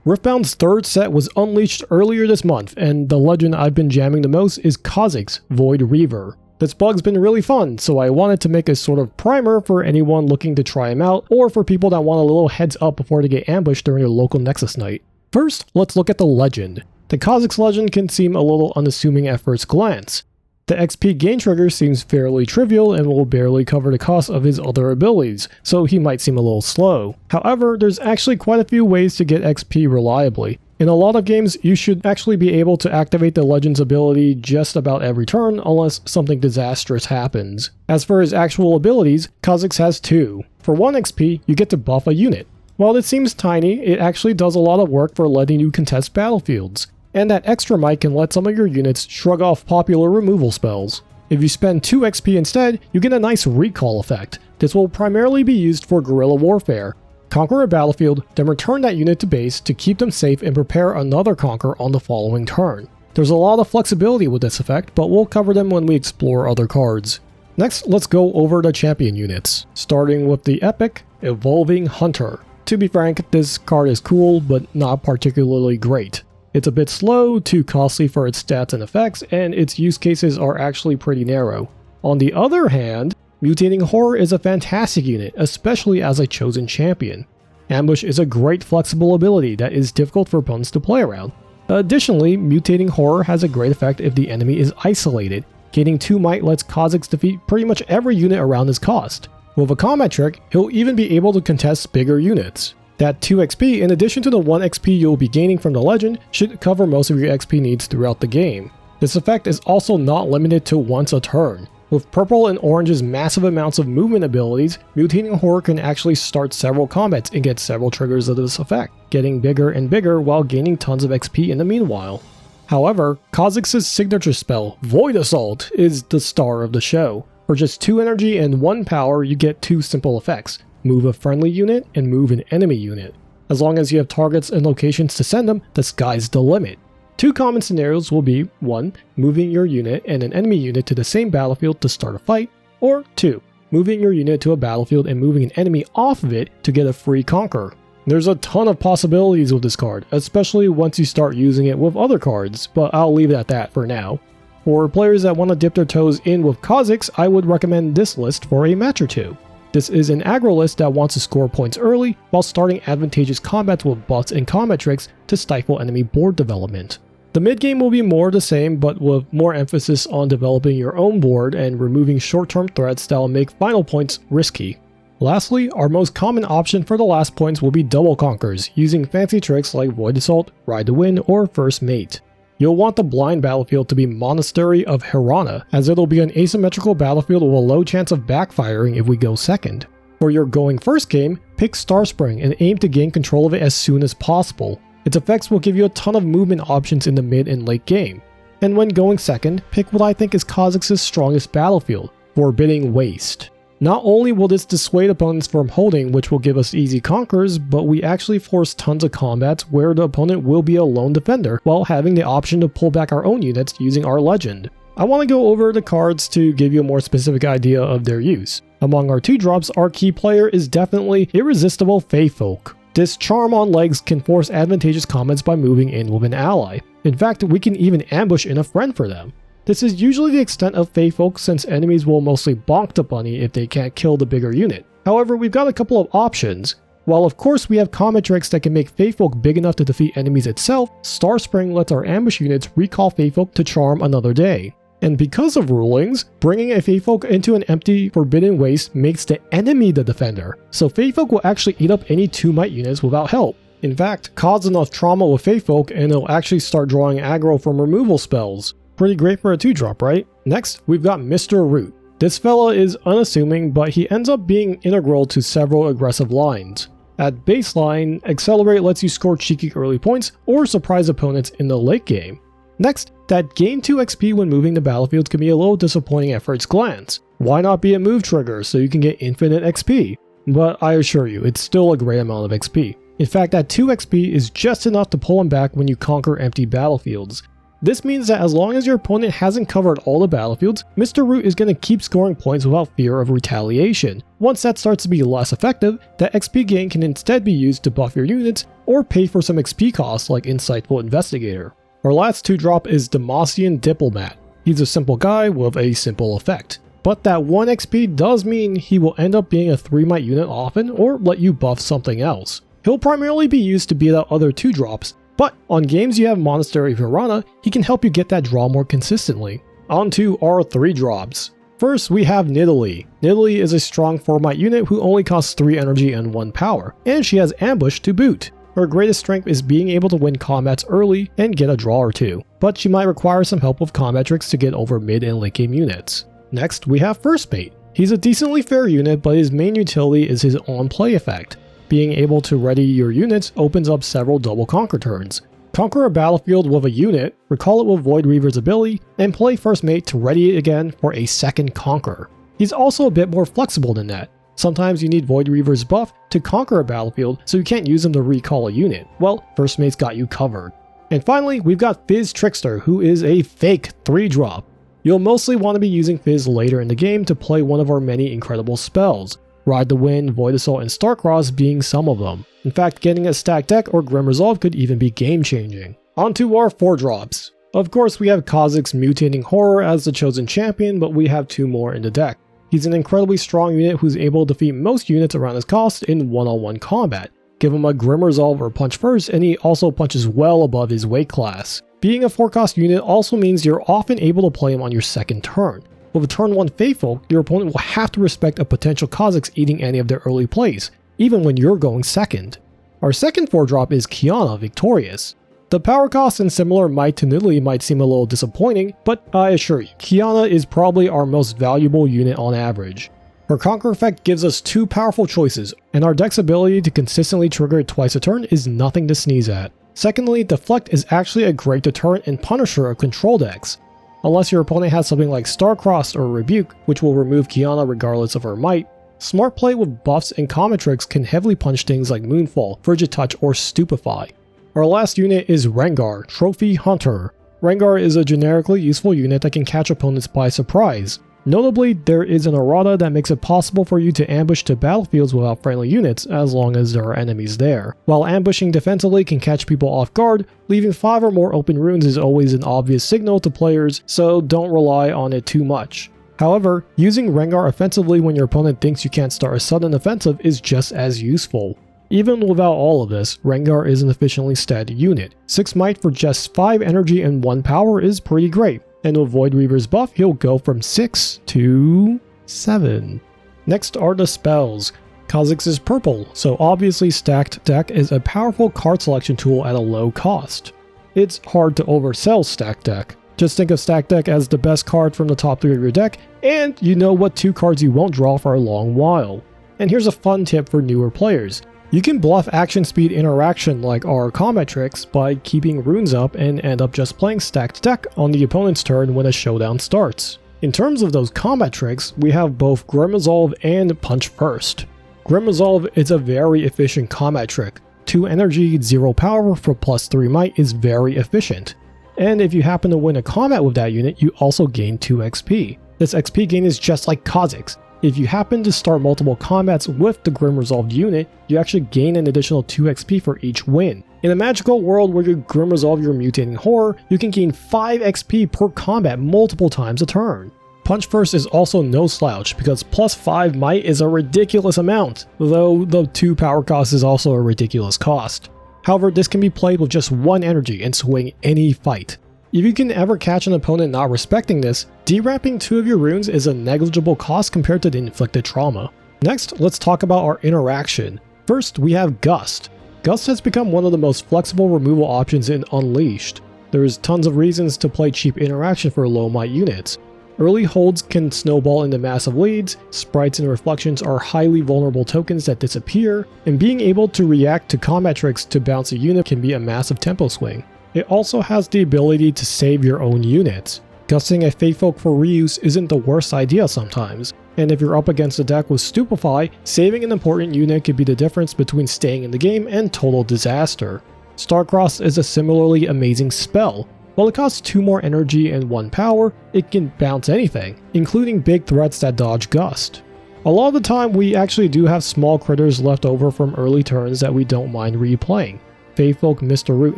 Riftbound's third set was unleashed earlier this month, and the legend I've been jamming the most is Kha'zix, Void Reaver. This bug's been really fun, so I wanted to make a sort of primer for anyone looking to try him out, or for people that want a little heads up before they get ambushed during a local Nexus night. First, let's look at the legend. The Kha'zix legend can seem a little unassuming at first glance. The XP gain trigger seems fairly trivial and will barely cover the cost of his other abilities, so he might seem a little slow. However, there's actually quite a few ways to get XP reliably. In a lot of games, you should actually be able to activate the legend's ability just about every turn unless something disastrous happens. As for his actual abilities, Kha'zix has two. For 1 XP, you get to buff a unit. While it seems tiny, it actually does a lot of work for letting you contest battlefields. And that extra might can let some of your units shrug off popular removal spells. If you spend 2 XP instead, you get a nice recall effect. This will primarily be used for guerrilla warfare. Conquer a battlefield, then return that unit to base to keep them safe and prepare another conquer on the following turn. There's a lot of flexibility with this effect, but we'll cover them when we explore other cards. Next, let's go over the champion units, starting with the epic Evolving Hunter. To be frank, this card is cool, but not particularly great. It's a bit slow, too costly for its stats and effects, and its use cases are actually pretty narrow. On the other hand, Mutating Horror is a fantastic unit, especially as a chosen champion. Ambush is a great flexible ability that is difficult for opponents to play around. Additionally, Mutating Horror has a great effect if the enemy is isolated. Gaining 2 might lets Kha'zix defeat pretty much every unit around his cost. With a combat trick, he'll even be able to contest bigger units. That 2 XP, in addition to the 1 XP you'll be gaining from the legend, should cover most of your XP needs throughout the game. This effect is also not limited to once a turn. With Purple and Orange's massive amounts of movement abilities, Mutating Horror can actually start several combats and get several triggers of this effect, getting bigger and bigger while gaining tons of XP in the meanwhile. However, Kha'zix's signature spell, Void Assault, is the star of the show. For just 2 energy and 1 power, you get 2 simple effects. Move a friendly unit, and move an enemy unit. As long as you have targets and locations to send them, the sky's the limit. 2 common scenarios will be 1. Moving your unit and an enemy unit to the same battlefield to start a fight, or 2. Moving your unit to a battlefield and moving an enemy off of it to get a free conquer. There's a ton of possibilities with this card, especially once you start using it with other cards, but I'll leave it at that for now. For players that want to dip their toes in with Kha'zix, I would recommend this list for a match or two. This is an aggro list that wants to score points early while starting advantageous combats with buffs and combat tricks to stifle enemy board development. The mid game will be more the same, but with more emphasis on developing your own board and removing short-term threats that will make final points risky. Lastly, our most common option for the last points will be double conquers, using fancy tricks like Void Assault, Ride to Win, or First Mate. You'll want the blind battlefield to be Monastery of Hirana, as it'll be an asymmetrical battlefield with a low chance of backfiring if we go second. For your going first game, pick Starspring and aim to gain control of it as soon as possible. Its effects will give you a ton of movement options in the mid and late game. And when going second, pick what I think is Kha'zix's strongest battlefield, Forbidding Waste. Not only will this dissuade opponents from holding, which will give us easy conquers, but we actually force tons of combats where the opponent will be a lone defender while having the option to pull back our own units using our legend. I want to go over the cards to give you a more specific idea of their use. Among our 2-drops, our key player is definitely Irresistible Feyfolk. This charm on legs can force advantageous combats by moving in with an ally. In fact, we can even ambush in a friend for them. This is usually the extent of Feyfolk, since enemies will mostly bonk the bunny if they can't kill the bigger unit. However, we've got a couple of options. While of course we have combat tricks that can make Feyfolk big enough to defeat enemies itself, Starspring lets our ambush units recall Feyfolk to charm another day. And because of rulings, bringing a Feyfolk into an empty Forbidden Waste makes the enemy the defender, so Feyfolk will actually eat up any 2 might units without help. In fact, cause enough trauma with Feyfolk and it'll actually start drawing aggro from removal spells. Pretty great for a 2-drop, right? Next, we've got Mr. Root. This fella is unassuming, but he ends up being integral to several aggressive lines. At baseline, Accelerate lets you score cheeky early points or surprise opponents in the late game. Next, that gain 2 XP when moving the battlefield can be a little disappointing at first glance. Why not be a move trigger so you can get infinite XP? But I assure you, it's still a great amount of XP. In fact, that 2 XP is just enough to pull him back when you conquer empty battlefields. This means that as long as your opponent hasn't covered all the battlefields, Mr. Root is going to keep scoring points without fear of retaliation. Once that starts to be less effective, that XP gain can instead be used to buff your units or pay for some XP costs like Insightful Investigator. Our last 2-drop is Demacian Diplomat. He's a simple guy with a simple effect. But that 1 XP does mean he will end up being a 3-might unit often or let you buff something else. He'll primarily be used to beat out other 2-drops, but on games you have Monastery Piranha, he can help you get that draw more consistently. On to our 3-drops. First, we have Nidalee. Nidalee is a strong 4-might unit who only costs 3 energy and 1 power, and she has Ambush to boot. Her greatest strength is being able to win combats early and get a draw or 2, but she might require some help with combat tricks to get over mid and late game units. Next, we have First Mate. He's a decently fair unit, but his main utility is his on-play effect. Being able to ready your units opens up several double conquer turns. Conquer a battlefield with a unit, recall it with Void Reaver's ability, and play First Mate to ready it again for a second conquer. He's also a bit more flexible than that. Sometimes you need Void Reaver's buff to conquer a battlefield, so you can't use him to recall a unit. Well, First Mate's got you covered. And finally, we've got Fizz Trickster, who is a fake 3-drop. You'll mostly want to be using Fizz later in the game to play one of our many incredible spells. Ride the Wind, Void Assault, and Starcross being some of them. In fact, getting a stacked deck or Grim Resolve could even be game-changing. On to our 4-drops. Of course, we have Kha'Zix Mutating Horror as the chosen champion, but we have 2 more in the deck. He's an incredibly strong unit who's able to defeat most units around his cost in one-on-one combat. Give him a Grim Resolve or Punch First, and he also punches well above his weight class. Being a 4-cost unit also means you're often able to play him on your second turn. With a turn 1 Faithful, your opponent will have to respect a potential Kha'Zix eating any of their early plays, even when you're going second. Our second 4-drop is Qiyana Victorious. The power cost and similar might to Nidalee might seem a little disappointing, but I assure you, Qiyana is probably our most valuable unit on average. Her Conquer effect gives us 2 powerful choices, and our deck's ability to consistently trigger it twice a turn is nothing to sneeze at. Secondly, Deflect is actually a great deterrent and punisher of control decks. Unless your opponent has something like Starcrossed or Rebuke, which will remove Qiyana regardless of her might, smart play with buffs and combat tricks can heavily punch things like Moonfall, Frigid Touch, or Stupefy. Our last unit is Rengar, Trophy Hunter. Rengar is a generically useful unit that can catch opponents by surprise. Notably, there is an errata that makes it possible for you to ambush to battlefields without friendly units, as long as there are enemies there. While ambushing defensively can catch people off guard, leaving 5 or more open runes is always an obvious signal to players, so don't rely on it too much. However, using Rengar offensively when your opponent thinks you can't start a sudden offensive is just as useful. Even without all of this, Rengar is an efficiently statted unit. 6 might for just 5 energy and 1 power is pretty great. And with Void Reaver's buff, he'll go from 6 to 7. Next are the spells. Kha'Zix is purple, so obviously Stacked Deck is a powerful card selection tool at a low cost. It's hard to oversell Stacked Deck. Just think of Stacked Deck as the best card from the top 3 of your deck, and you know what 2 cards you won't draw for a long while. And here's a fun tip for newer players. You can bluff action speed interaction like our combat tricks by keeping runes up and end up just playing Stacked Deck on the opponent's turn when a showdown starts. In terms of those combat tricks, we have both Grim Resolve and Punch First. Grim Resolve is a very efficient combat trick. 2 energy, 0 power for plus 3 might is very efficient. And if you happen to win a combat with that unit, you also gain 2 XP. This XP gain is just like Kha'Zix. If you happen to start multiple combats with the Grim Resolved unit, you actually gain an additional 2 XP for each win. In a magical world where you Grim Resolve your Mutating Horror, you can gain 5 XP per combat multiple times a turn. Punch First is also no slouch because plus 5 might is a ridiculous amount, though the 2 power cost is also a ridiculous cost. However, this can be played with just 1 energy and swing any fight. If you can ever catch an opponent not respecting this, deramping 2 of your runes is a negligible cost compared to the inflicted trauma. Next, let's talk about our interaction. First, we have Gust. Gust has become one of the most flexible removal options in Unleashed. There's tons of reasons to play cheap interaction for low might units. Early holds can snowball into massive leads, sprites and reflections are highly vulnerable tokens that disappear, and being able to react to combat tricks to bounce a unit can be a massive tempo swing. It also has the ability to save your own units. Gusting a Faithfolk for reuse isn't the worst idea sometimes, and if you're up against a deck with Stupefy, saving an important unit could be the difference between staying in the game and total disaster. Starcross is a similarly amazing spell. While it costs 2 more energy and 1 power, it can bounce anything, including big threats that dodge Gust. A lot of the time we actually do have small critters left over from early turns that we don't mind replaying. Faefolk, Mr. Root,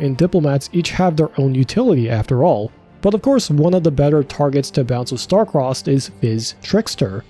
and Diplomats each have their own utility after all, but of course one of the better targets to bounce with Starcrossed is Fizz Trickster.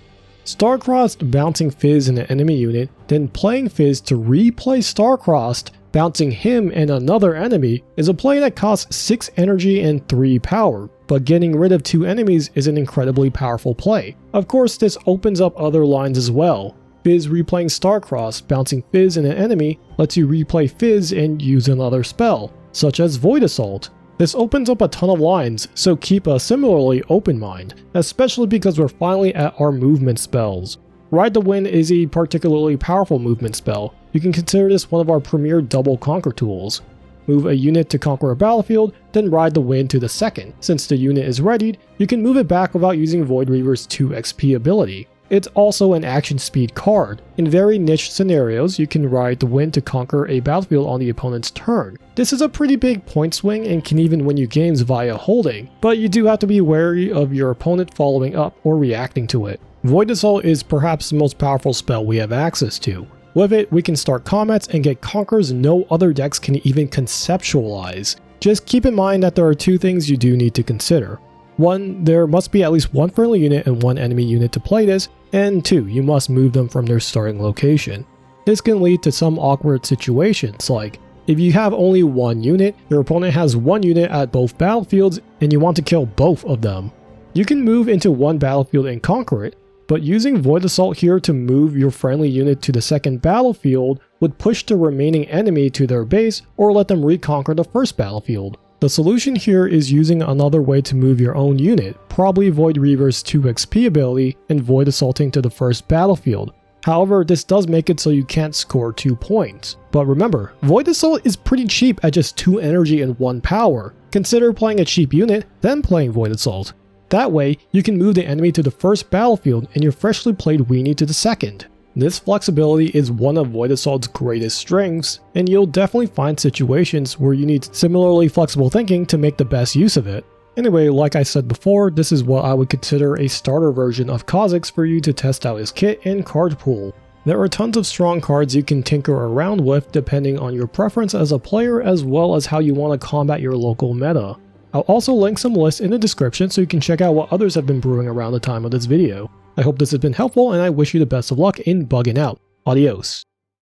Starcrossed bouncing Fizz in an enemy unit, then playing Fizz to replay Starcrossed, bouncing him and another enemy, is a play that costs 6 energy and 3 power, but getting rid of 2 enemies is an incredibly powerful play. Of course this opens up other lines as well. Fizz replaying Starcrossed, bouncing Fizz in an enemy lets you replay Fizz and use another spell, such as Void Assault. This opens up a ton of lines, so keep a similarly open mind, especially because we're finally at our movement spells. Ride the Wind is a particularly powerful movement spell. You can consider this one of our premier double conquer tools. Move a unit to conquer a battlefield, then ride the wind to the second. Since the unit is readied, you can move it back without using Void Reaver's 2 XP ability. It's also an action speed card. In very niche scenarios, you can ride the wind to conquer a battlefield on the opponent's turn. This is a pretty big point swing and can even win you games via holding, but you do have to be wary of your opponent following up or reacting to it. Void Assault is perhaps the most powerful spell we have access to. With it, we can start combats and get conquers no other decks can even conceptualize. Just keep in mind that there are 2 things you do need to consider. 1, there must be at least 1 friendly unit and 1 enemy unit to play this, and 2, you must move them from their starting location. This can lead to some awkward situations, like if you have only 1 unit, your opponent has 1 unit at both battlefields and you want to kill both of them. You can move into 1 battlefield and conquer it, but using Void Assault here to move your friendly unit to the second battlefield would push the remaining enemy to their base or let them reconquer the first battlefield. The solution here is using another way to move your own unit, probably Void Reaver's 2 XP ability and Void Assaulting to the first battlefield. However, this does make it so you can't score 2 points. But remember, Void Assault is pretty cheap at just 2 energy and 1 power. Consider playing a cheap unit, then playing Void Assault. That way, you can move the enemy to the first battlefield and your freshly played weenie to the second. This flexibility is one of Void Assault's greatest strengths, and you'll definitely find situations where you need similarly flexible thinking to make the best use of it. Anyway, like I said before, this is what I would consider a starter version of Kha'Zix for you to test out his kit and card pool. There are tons of strong cards you can tinker around with depending on your preference as a player as well as how you want to combat your local meta. I'll also link some lists in the description so you can check out what others have been brewing around the time of this video. I hope this has been helpful and I wish you the best of luck in bugging out. Adios.